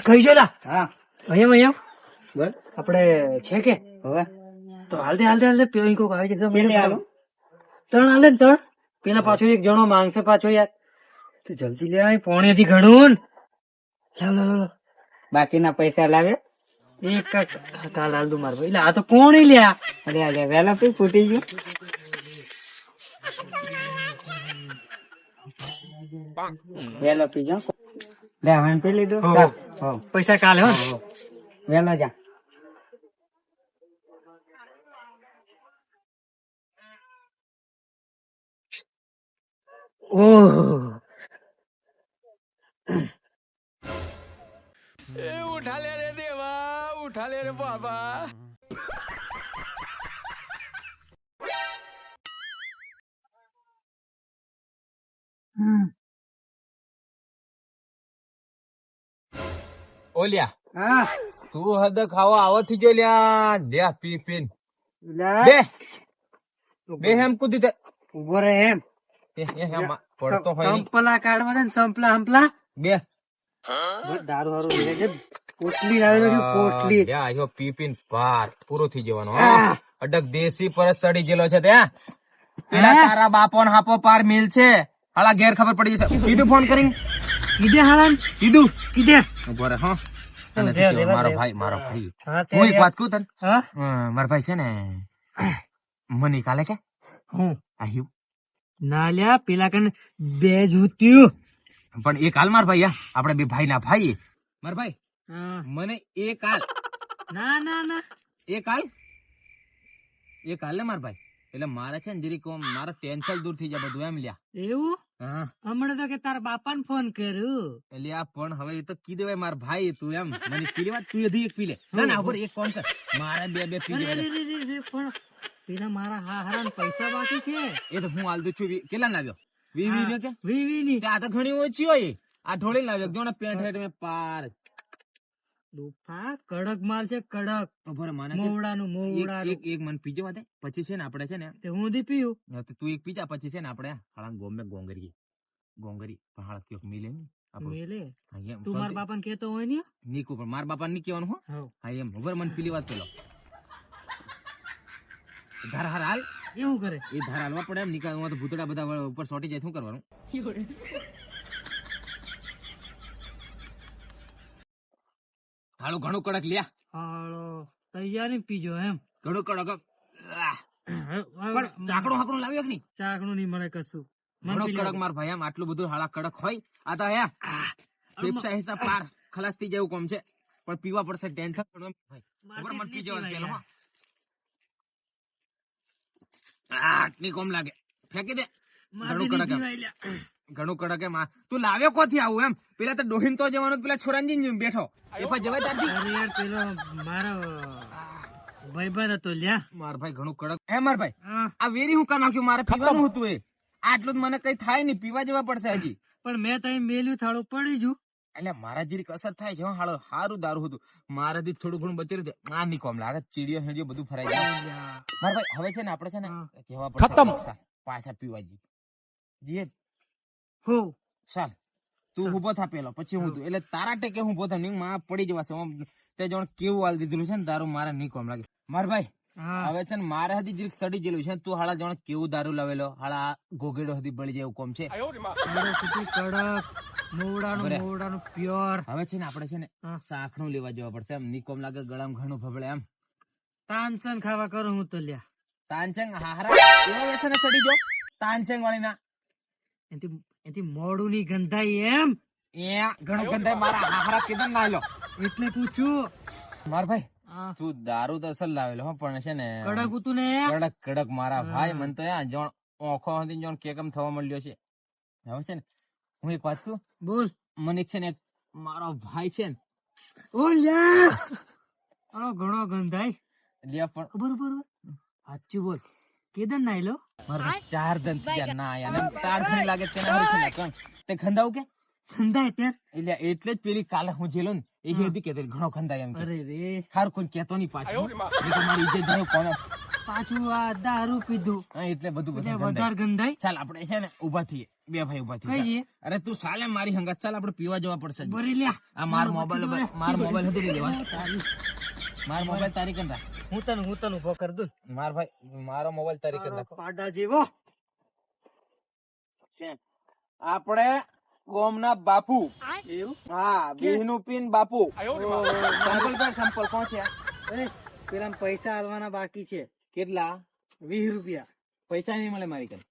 ખાઈ જો લા હા અહીંયા બોલ આપડે છે કે હવે તો હાલતે પેલો કોક આવી જશે કેટલી હાલું? ત્રણ હાલે ને ત્રણ પેલા પાછો એક જણો માંગશે પાછો યાર તું જલ્દી લે આય પોણે થી ઘણું લાવ બાકીના પૈસા લાવે એક કાલ હાલ દઉં માર ભાઈ એટલે આ તો કોણ લ્યા અરે વેલા પી ફૂટી ગયું વેલો પી ગયો લે હવે પી લીધું હો. ચાલ. હો. પૈસા કાલે હો વેલો જા ઓહ उठा ले रे देवा उठा ले रे बाबा ઓલ્યા હા તું હદ ખાવા આવો થી જો લ્યા દે પી પીન લે બે બે હેમ કુદી તે ઉભો રહે એમ એ હેમ પડતો હોય ની સંપલા કાઢવા દે ને સંપલા હંપલા બે દારૂ હારું લઈ લેજે પોટલી લાવેલો છે પોટલી લ્યા આયો પી પીન પાર પૂરો થઈ જવાનો હા અડક દેશી પરત સડી ગયેલો છે ત્યાં પેલા તારા બાપો ને હાપો પાર મિલ છે હાલા ઘેર ખબર પડી જશે કીધું ફોન કરી કીધે હાલાન કીધું કીધે ઉભો રહે હા અને દે, દે, મારો દે. ભાઈ મારો ભાઈ હા હું એક વાત કહું તને હા મારા ભાઈ છે ને મને કાલે કે હું આવ્યું ના લ્યા પેલા કને બે જૂત્યું પણ એક હાલ માર ભાઈ આપડે બે ભાઈ ના ભાઈ માર ભાઈ હા. મને એક હાલ ના ના ના એક હાલ ને માર ભાઈ એટલે મારે છે ને જરીક આમ મારા ટેન્શન દૂર થઈ જાય બધું એમ લ્યા એવું હા હમણાં તો કે તારા બાપા ને ફોન કર્યું એટલે આ પણ હવે એ તો કીધું ભાઈ માર ભાઈ તું એમ મને પીલી વાત તું હજી એક પી લે ના ના ઉપર એક કોણ કર મારે બે બે પી અરે, લે અરે, અરે, અરે, પણ પેલા મારા હારા ને પૈસા બાકી છે એ તો હું હાલ દઉં છું કેટલા લાવ્યો 20 ને કે વીવી ની આ તો ઘણી ઓછી હોય આ ઢોળી લાવ્યો જો ને પેન્ટ હેઠ મેં પાર દુફા કડક માલ છે કડક ઉભો રે મને છે ને મોવડાનું એક એક મન પીજો વાતે પછી છે ને આપણે છે ને તે હું દી પીયું તો તું એક પીજા પછી છે ને આપણે હાળા ગોમે ગોંગરી પણ હાળા કયોક મિલે ને આપણે મેલે હા એમ તું મારા બાપા ને કેતો હોય ને નીકુ પણ માર બાપા ની કહેવાનું હો હવ હા એમ ઉભર મને પીલી વાત પેલો ધાર હાર હાલ એવું કરે એ ધાર હાલવા પડે એમ નીકળ તો ભૂતડા બધા ઉપર સોટી જાય શું કરવાનું હાલું ઘણું કડક લ્યા હાલો તૈયારી પીજો એમ ઘણું કડક પણ ચાકડું હાકડું લાવ્યો કે નહીં ચાકણું નહીં મળે કશું મને ઘણો પી કડક લેવા માર ભાઈ આમ આટલું બધું હાલા કડક હોય આ તો હે ફેફસા હિસ્સા પાર ખલાસ થઈ જાય એવું કોમ છે પણ પીવા પડશે ટેન્શન પણ એમ ભાઈ ખબર મત પી જવાનું પેલો હા આટલી કોમ લાગે ફેંકી દે ઘણું કડક એમ. ઘણું કડક એમ તું લાવ્યો કોથી આવું એમ પેલા તો ડોહીન તો જવાનું પેલા છોરાંજી બેઠો એ પછી જવાય તારથી અરે યાર પેલો મારો ભાઈબંધ હતો લ્યા માર ભાઈ ઘણું કડક એ માર ભાઈ હા. આ વેરી હું કા નાખ્યું મારે પીવાનું હતું એ આટલું જ મને કઈ થાય નહીં પીવા જવા પડશે હજી પણ મેં તઈ મેલ્યું થાળું પડી જુ એટલે મારા જેરી અસર થાય છે હો, હાલો હારું દારૂ હતું મારાથી થોડું ઘણું બચેલું છે આ નહીં કોમ લાગે ચીડિયો હેડિયો બધું ફરાઈ જાય મારા ભાઈ હવે છે ને આપણે છે ને હા. કહેવા પડશે પાછા પીવા જઈએ હો ચાલ તું ઉભો થા પેલો પછી હું તું એટલે તારા ટેકે હું ઉભો થા નહીં માં પડી જવાશે આમ તે જણ કેવું હાલ દીધેલું છે ને દારૂ મારે નહીં કોમ લાગે માર ભાઈ હા હવે છે ને મારે હજી જીરીક સડી ગયેલું છે તું હાલા જણ કેવું દારૂ લાવેલો હાલા ગોગેડો હજી બળી જાય એવું કોમ છે મારો સુધી કડક મોવડાનું પ્યોર હવે છે ને આપણે છે ને હા. સાખણું લેવા જવા પડશે એમ ની કોમ લાગે ગળામાં ઘણું ફબળે એમ તાનસન ખાવા કરું હું તો લ્યા તાનચંગ હારા એવો વ્યસન સડી ગયો તાનચંગ વાળી ના એથી મોડું ની ગંધાઈ એમ એ ઘણું ગંધાય મારા હારા કીધું ના લો એટલે પૂછ્યું માર ભાઈ હા. તું દારૂ તો અસલ લાવેલો હો પણ છે ને કડક ઉતું ને કડક કડક મારા હા. ભાઈ મન તો યા જણ ઓખો હતી જણ કેકમ થવા મળ્યો છે હવે છે ને હું એક વાત કહું બોલ મને છે ને એક મારો ભાઈ છે ને ઓ લ્યા ઘણો ગંધાઈ લ્યા પણ બરોબર સાચું બોલ કેદન નાઈ લો મારા ચાર દન થી યાર ના આયા ને તાર ઘણી લાગે છે ને હરી છે ને કણ તે ખંદાવ કે ગંધાય ત્યાં એટલે જ પેલી કાલે હું જેલો ને એ હતી કે ઘણો ખંદાય એમ કે અરે રે હાર કોઈ કેતો નહીં પાછું નહીં તો મારી ઇજ્જત જાય કોને પાછું આ દારૂ પીધું હા એટલે બધું એટલે બધું વધારે ગંધાય. ચાલ આપણે છે ને ઉભા થઈએ, બે ભાઈ ઉભા કઈ થઈએ. જઈએ? અરે તું ચાલે મારી હંગાત, ચાલ આપણે પીવા જવા પડશે. બરી લ્યા. આ માર મોબાઈલ હતી લઈ લેવા. તારી. માર મોબાઈલ તારી કર રાખ. હું તને ઉભો કરી દઉં. માર ભાઈ મારો મોબાઈલ તારી કર નાખો. પાડા જેવો. છે આપણે ગોમના બાપુ. એવું? હા, બીહનું પીન બાપુ. સંપલ પર સંપલ પહોંચ્યા. એ, પેલા પૈસા આલવાના બાકી છે. કેટલા? 20 રૂપિયા. પૈસા નહીં મળે મારી કન.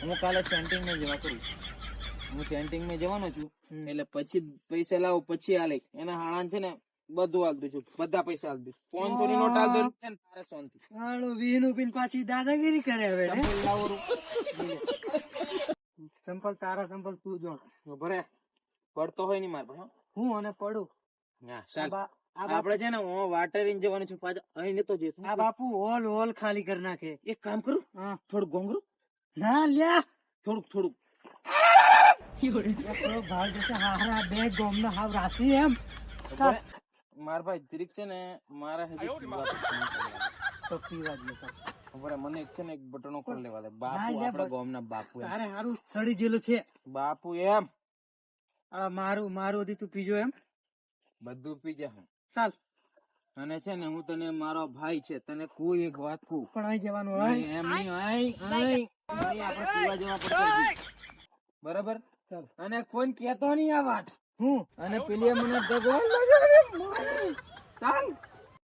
હું કાલે સેન્ટિંગ માં જવા કરું. હું સેન્ટિંગ માં જવાનો છું, એટલે પછી પૈસા લાવો પછી આલે. એના હાણા છે ને બધું આલ દઉં છું, બધા પૈસા આલ દઉં. 500 ની નોટ આલ દઉં છે ને તારે શાંતિ. હાલો, 20 નું પીન પાછી દાદાગીરી કરે હવે ને? સંપલ લાવો રૂ. સંપલ તારા સંપલ તું જો. ભરે પડતો હોય નહીં માર ભાઈ. હું અને પડું. હા, ચાલ. આ આપણે છે ને વાટરીને જવાનું છે પાછા. અહીં નતો જતો. આ બાપુ હોલ ખાલી કરી નાખે. એક કામ કરું, હા. થોડું ગોંગરું, ના લ્યા. થોડુંક થોડો ભાવ જશે. હારા બે ગોમના હાવ રાશી એમ. ભરે. માર ભાઈ જરીક છે ને મારા હેતુ પીવા તો પીવા જ લેતા. ભરે મને એક છે ને એક બટનો કરી લેવા દે. ના, બાપુ યાર, આપણા ગામના બાપુ એમ. તારે હારું સડી જેલું છે. બાપુ એમ આ મારું હતી તું પીજો એમ. બધું પી જા. ચાલ. અને છે ને હું તને મારો ભાઈ છે, તને કોઈ એક વાત કહું. પણ અહીં જવાનું હોય. નહીં, એમ નહીં, અહીં આપણે પીવા જવા પડશે. બરાબર? ચાલ. અને કોઈ કહેતો નહીં આ વાત. હું અને પેલી મને દગો લાગે. ચાલ.